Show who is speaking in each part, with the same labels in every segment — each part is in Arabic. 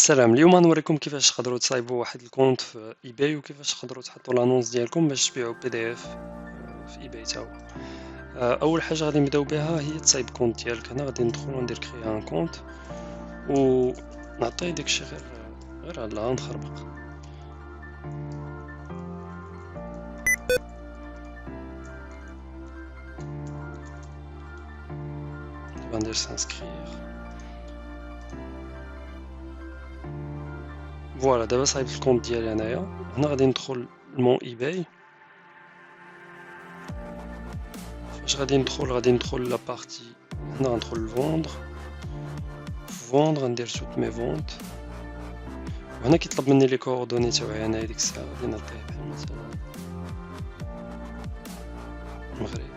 Speaker 1: السلام، اليوم غنوريكم كيفاش تقدروا تصايبوا واحد الكونت في ايباي وكيفاش تقدروا تحطوا لانونس ديالكم باش تبيعوا بي دي اف في ايباي تا هو. اول حاجه غادي نبداو بها هي تصايب كونت ديالك. هنا غادي ندخلوا ندير كريا ان كونت ونعطي داكشي غير على نخربق. دابا ندير سانسكرير. فوالا دابا صايبت الكونت ديالي انايا. هنا غادي ندخل لمون ايباي. فاش غادي ندخل لابارتي. هنا غندخل لفوندر غندير توت مي فونت. وهنا كيطلب مني لي كوردوني تاعي انايا ديك الساعه غادي نعطيه بحال مثلا المغرب.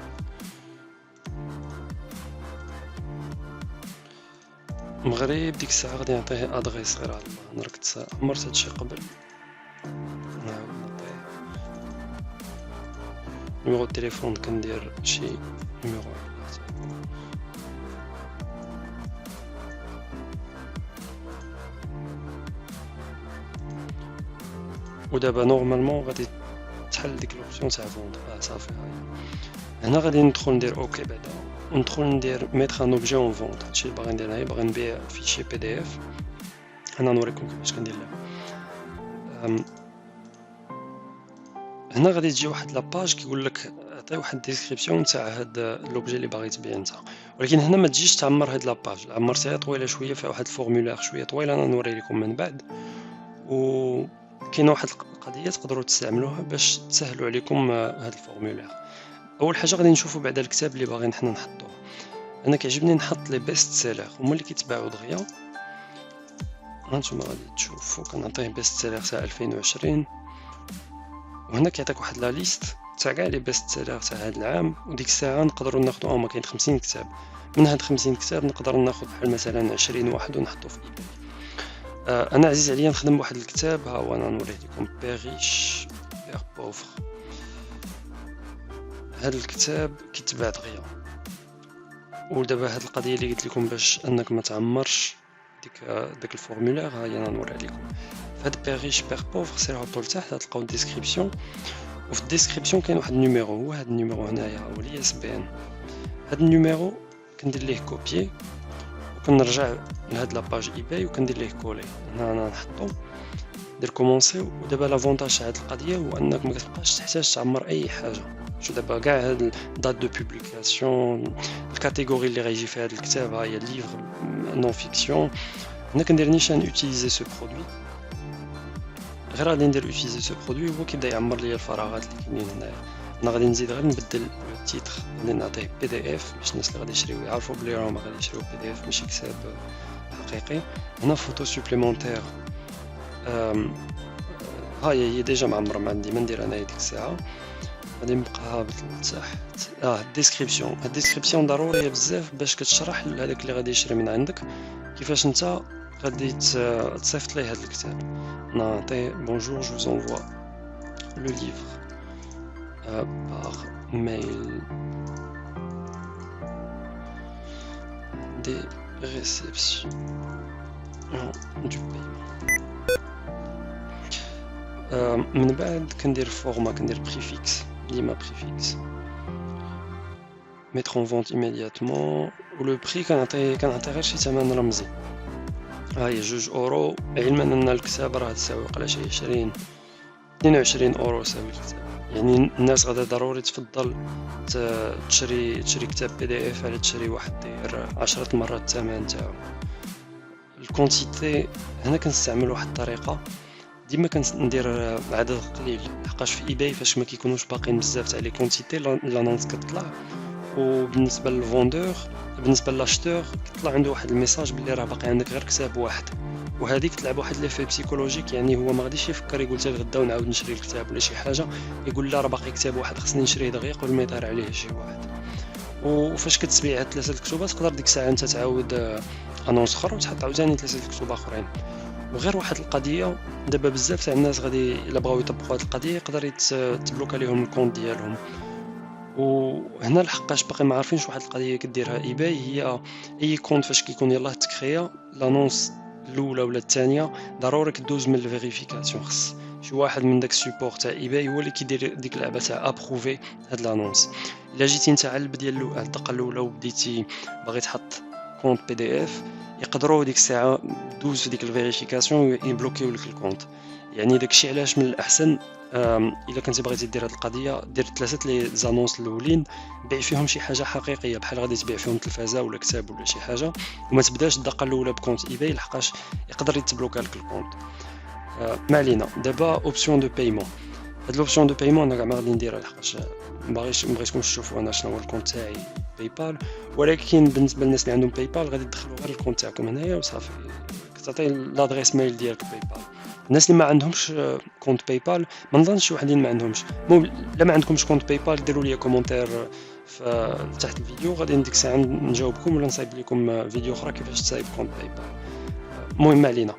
Speaker 1: ديك الساعه غادي نعطيه ادريس غير على الله. انا راك عمرت هادشي قبل. نعاود نعطيه نيميرو التليفون. كندير شي نيميرو ودابا نورمالمون غادي تحل ديك لوبسيون تاع فوند. صافي هاي. هنا غادي ندخل ندير اوكي بعدا وندخل ندير ميتر ان اوبجي اون فونت. هادشي اللي باغي ندير هنا. باغي نبيع فيشي بي دي اف. انا نوريكم كيفاش كندير لها. هنا غادي تجي واحد لاباج كيقول لك عطي واحد ديسكريبسيون تاع هاد لوبجي اللي باغي تبيع انت. ولكن هنا ما تجيش تعمر هاد لاباج. عمرتها طويله شويه، فيها واحد الفورمولير شويه طويل. انا نوري لكم من بعد. وكاينه واحد القضيه تقدروا تستعملوها باش تسهلوا عليكم هاد الفورمولير. اول حاجه غادي نشوفوا بعدا الكتاب اللي باغيين حنا نحطوه. انا كيعجبني نحط لي بيست سيلر، هما اللي كيتباعوا دغيا. هانتوما غادي تشوفوا كنعطيه بيست سيلر تاع 2020. وهنا كيعطيك واحد لا ليست تاع كاع لي بيست سيلر تاع هاد العام. وديك الساعه نقدروا ناخذوا ما كاين 50 كتاب. من هاد 50 كتاب نقدر ناخذ بحال مثلا 20 واحد ونحطو في ايباي. انا عزيز عليا نخدم بواحد الكتاب. ها هو انا نوريه لكم. بيريش بير بوفر. هاد الكتاب كيتباع دغيا. ودابا هاد القضيه اللي قلت لكم باش انك ما تعمرش داك الفورمولير، ها هي انا نوريها لكم. فهاد بيريش بير بوفر سير هبطوا لتحت تلقاو الديسكريبسيون. وفي الديسكريبسيون كاين واحد النيميرو. هو هاد النيميرو هنايا هو لي اس بي ان. هاد النيميرو كندير ليه كوبيي وكنرجع لهاد لاباج ايباي وكندير ليه كولي. هنا انا نحطو ندير كومونسي. ودابا لافونتاج تاع هاد القضيه هو انك ما كتبقاش تحتاج تعمر اي حاجه. شو دابا كاع هاد دات دو بوبليكاسيون، الكاتيجوري اللي غيجي فيها هاد الكتاب ها هي ليفر نون فيكسيون. هنا كندير نيشان اوتيليزي سو برودوي. غير غادي ندير اوتيليزي سو برودوي هو كيبدا يعمر ليا الفراغات اللي كاينين هنايا. انا غادي نزيد غير نبدل التيتر. غادي نعطيه بي دي اف باش الناس اللي غادي يشريو يعرفوا بلي راهم غادي يشريو بي دي اف ماشي كتاب حقيقي. هنا فوتو سوبليمونتير. هاي هي ديجا معمره ما عندي ما ندير انايا ديك الساعه. غادي نبقى هابط لتحت. الديسكريبسيون. الديسكريبسيون ضروريه بزاف باش كتشرح لهذاك اللي غادي يشري من عندك كيفاش انت غادي تصيفط ليه هذا الكتاب. نعطيه بونجور جو زونفوا لو ليفر par mail des réceptions du paiement. من بعد كندير فورما. كندير بريفيكس ديما بريفيكس mettre en vente immédiatement. ولو بري كنعطي غير شي ثمن رمزي. ها هي 2 اورو، علما ان الكتاب راه تساوي وقيلا شي 22 اورو ساوي الكتاب. يعني الناس غادا ضروري تفضل تشري كتاب بي دي اف على تشري واحد داير 10 مرات الثمن تاعو. الكونتيتي هنا كنستعمل واحد الطريقه. ديما كندير عدد قليل لحقاش في ايباي فاش ما كيكونوش باقيين بزاف تاع لي كونتيتي لانونس كتطلع. وبالنسبه للفوندور بالنسبه للاشتور كيطلع عنده واحد الميساج بلي راه باقي عندك غير كتاب واحد. وهذيك تلعب واحد ليفي بسيكولوجيك. يعني هو ما غاديش يفكر يقول حتى غدا ونعاود نشري الكتاب ولا شي حاجه. يقول لا راه باقي كتاب واحد خصني نشريه دغيا قبل ما يطير عليه شي واحد. وفاش كتبيع هاد 3 الكتوبات تقدر ديك الساعه انت تعاود انونس اخر وتحط عاوتاني 3 الكتب اخرين. وغير واحد القضيه دابا بزاف تاع الناس غادي الا بغاو يطبقوا هاد القضيه يقدر تبلوك عليهم الكونت ديالهم. وهنا لحقاش باقي ما عارفينش واحد القضيه كديرها ايباي هي اي كونت فاش كيكون يلاه تكريا لانونس الاولى ولا الثانيه ضروري كدوز من الفيريفيكاسيون. خص شي واحد من داك السيبور تاع ايباي هو اللي كيدير ديك اللعبه تاع ابروفي هاد لانونس. الا جيتي انت على البدايه على الدقه الاولى وبديتي باغي تحط كونت بي دي اف، يقدروا ديك الساعه دوز في ديك الفيريفيكاسيون يبلوكيو لك الكونت. يعني داكشي علاش من الاحسن الا كنتي بغيتي دير هاد القضيه دير 3 لي زانونس الاولين، بيع فيهم شي حاجه حقيقيه بحال غادي تبيع فيهم تلفازه ولا كتاب ولا شي حاجه، وما تبداش الدقه الاولى بكونت ايباي لحقاش يقدر يتبلوكا لك الكونت. ما علينا. دابا اوبسيون دو بايمون. هاد لوبسيون دو بايمون انا كاع ما غادي نديرها لحقاش مبغيتكم تشوفوا انا شنو هو الكونت تاعي باي بال، ولكن بالنسبه للناس اللي عندهم باي بال غادي تدخلوا غير الكونت تاعكم هنايا وصافي، كتعطي لادريس ميل ديالك باي بال. الناس اللي ما عندهمش كونت باي بال ما نظنش وحدين ما عندهمش، لا ما عندكمش كونت باي بال ديروا لي كومونتير في تحت الفيديو، غادي ديك الساعه نجاوبكم ولا نصايب لكم فيديو اخرى كيفاش تصايب كونت باي بال. المهم علينا.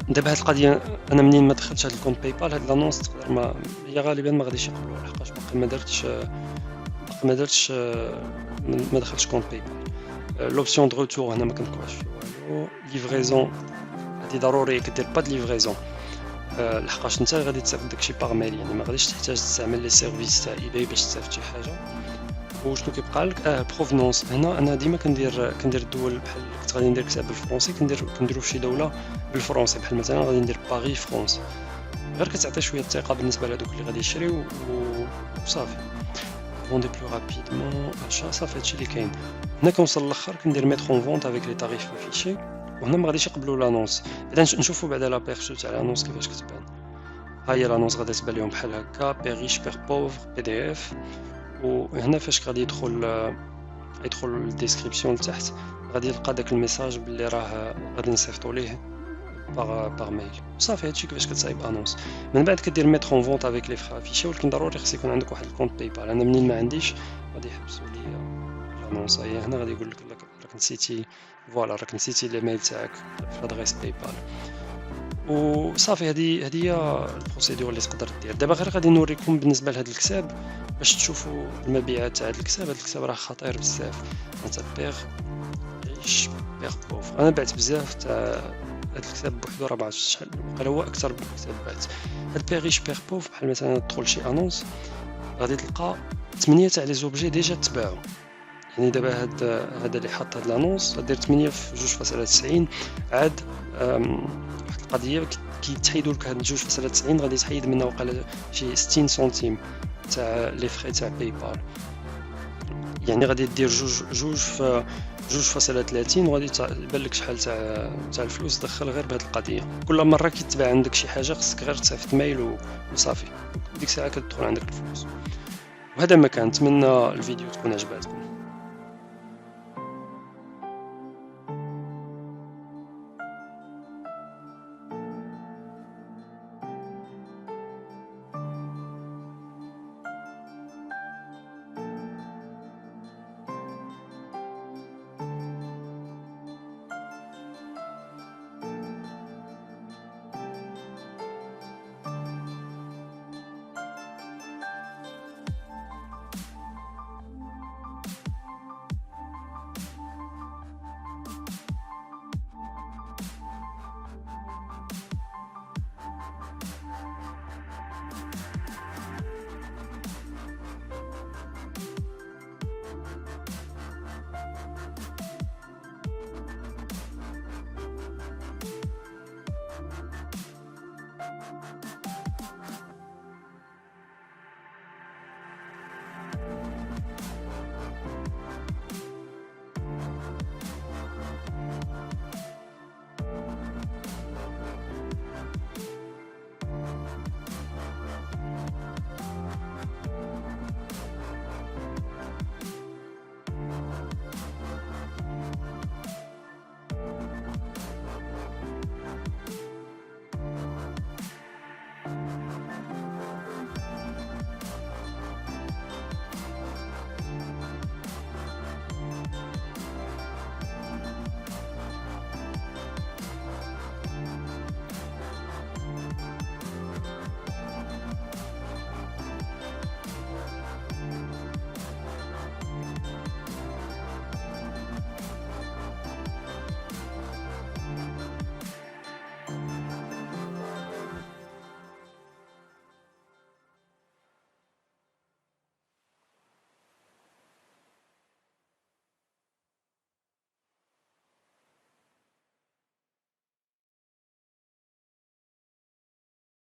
Speaker 1: دابا هاد القضيه انا منين ما دخلتش هاد الكونت باي بال هاد لانونس تقدر ما هي غالبا ما غاديش يقبلوها لحقاش باقي ما دخلتش كونت باي بال. لوبسيون دو روتور هنا ما كنكواش فيه والو. ليفريزون هادي ضروري كدير با د ليفريزون لحقاش نتا غادي تستافد داكشي باغ ميل، يعني ما غاديش تحتاج تستعمل لي سيرفيس تاع ايباي باش تستافد شي حاجه. وشنو كيبقى لك بروفنونس. هنا انا ديما كندير الدول بحال كنت غادي ندير كتاب بالفرنسي كنديرو فشي دوله بالفرنسي، بحال مثلا غادي ندير باريس فرنسا، غير كتعطي شويه الثقه بالنسبه لهادوك اللي غادي يشريو وصافي. فوندي بلو رابيدمون اشا صافي هادشي اللي كاين. هنا كنوصل للاخر كندير ميتر اون فونت افيك لي تاريف افيشي، وهنا ما غاديش يقبلوا لانونس. بعدا نشوفوا بعدا لا بيرسو تاع لانونس كيفاش كتبان. ها هي لانونس غادي تبان لهم بحال هكا بي ريش بير بوفر بي دي اف. وهنا فاش غادي يدخل الديسكريبسيون لتحت غادي يلقى داك الميساج باللي راه غادي نصيفطوا ليه باغ ميل. صافي هادشي كيفاش كتصايب انونس. من بعد كدير ميتر اون فونت افيك لي فخا افيشي، ولكن ضروري خص يكون عندك واحد الكونت باي بال. انا منين ما عنديش غادي يحبسوا لي لانونس. هي هنا غادي يقول لك راك نسيتي، فوالا راك نسيتي ليميل تاعك في لادريس باي بال. وصافي هذه هي البروسيدور اللي تقدر دير. دابا غير غادي نوريكم بالنسبه لهذا الكتاب باش تشوفوا المبيعات تاع هذا الكتاب. هذا الكتاب راه خطير بزاف. انت بيغ ريش بيغ بوف، انا بعت بزاف تاع هذا الكتاب بوحدو راه ما عرفتش شحال، وقيلا هو اكثر من كتاب بعت. هاد بيغ ريش بيغ بوف بحال مثلا تدخل شي انونس غادي تلقى 8 تاع لي زوبجي ديجا تباعوا. يعني دابا هذا اللي حط هاد لانونس غادير 8 في 2.90 عاد واحد القضيه كيتحيدوا لك هاد 2.90 غادي تحيد منها وقيلا شي 60 سنتيم تاع لي فري تاع باي بال. يعني غادي دير جوج في 2.30 وغادي يبان لك شحال تاع الفلوس دخل غير بهاد القضيه. كل مره كيتباع عندك شي حاجه خصك غير تصيفط ميل وصافي، ديك الساعه كتدخل عندك الفلوس. وهذا ما كان. نتمنى الفيديو تكون عجباتكم.